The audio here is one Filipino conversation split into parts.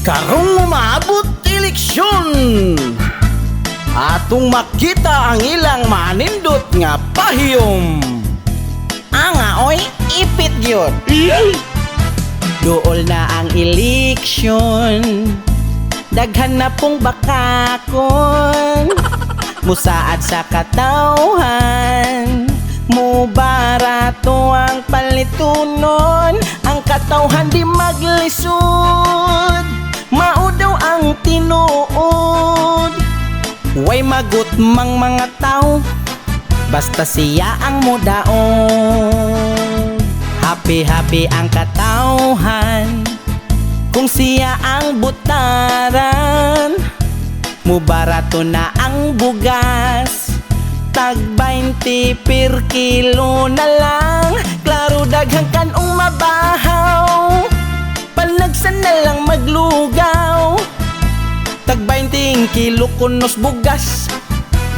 Karong umabot eleksyon, atong makita ang ilang manindot nga pahiyom. Anga oy, ipit yun. Duol na ang eleksyon, daghan na pong bakakon. Musaad sa katawhan, mubarato ang palitunon. Ang katawhan di maglisod, maudaw ang tinuod. Way magutmang mga tao, basta siya ang mudaon. Happy-happy ang katawhan kung siya ang butaran. Mubarato na ang bugas, tag 20 per kilo na lang. Klaro daghang kanong mabahaw, panagsan na lang maglugaw. Tag 20 kilo kunos bugas,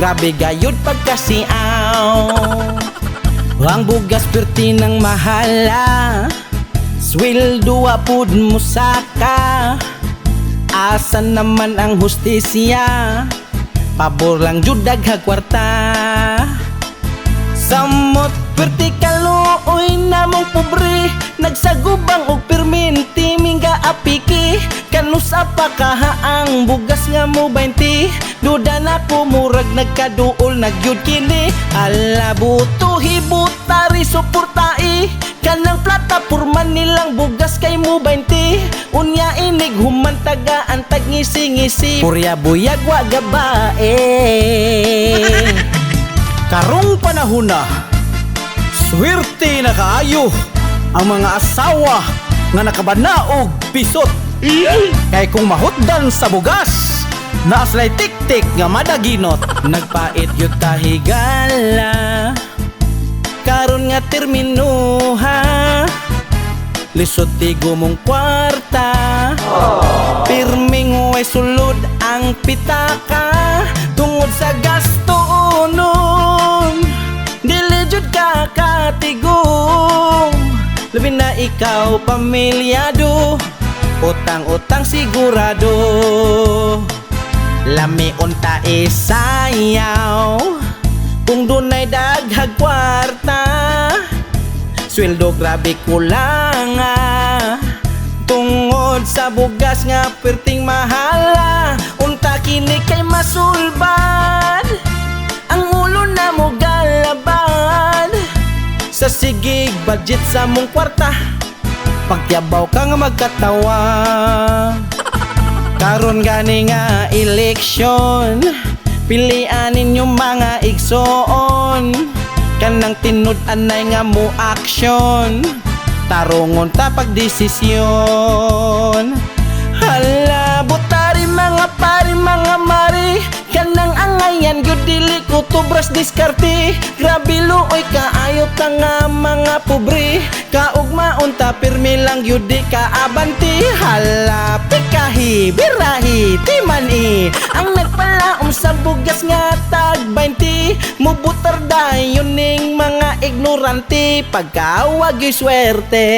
grabe gayud pagkasiaw. Ang bugas perti ng mahala, sweldo apud mo saka. Asan naman ang hustisya, pabor lang jud daghang kwarta. Samot perti kaluoy namong pobre, nagsagubang og perminti mingga apiki. Kanus apa kaha ang bugas nga mo 20, duda na ko murag nagkaduol nagyud kini. Ala buto hibutari suportai, kanang plataporma nilang bugas kay mo 20. Unya inig humantaga antag ngisi-ngisi, purya buyag wa gabae. Karong panahon na, swerte na kaayo ang mga asawa nga nakabanaog pisot. Kay kung mahutdan sa bugas, naaslay tik-tik nga madaginot. Nagpait yun tahigala, karon nga terminuha. Lisod tigo mong kwarta, pirming way sulod ang pitaka. Tungod sa gasto unon, dili jud ka katigong. Labi na ikaw pamilyado, utang-utang sigurado. Lami unta isayaw, kung dunay daghag kwarta. Sweldo grabe kulang tungod sa bugas nga perting mahala. Unta kini kay masulbad, ang ulo na mo galaban. Sa sigig budget sa mong kwarta, pagyabaw ka nga magkatawa. Karon gani nga eleksyon, pilian ninyong mga igsoon. Kanang tinud-anay nga mo aksyon, tarungon ta pagdesisyon. Hala butari mga pari mga mari, kanang angayan gyud dili ko tubras diskarte. Grabe luoy kaayo ta nga mga pobre, kaugma unta pirmi lang gyud di kaabanti. Hala pikahi birahi timani, ang nagpalaom sa bugas nga tag 20. Mubutar dayon ning mga ignorante, pagkawag yung swerte.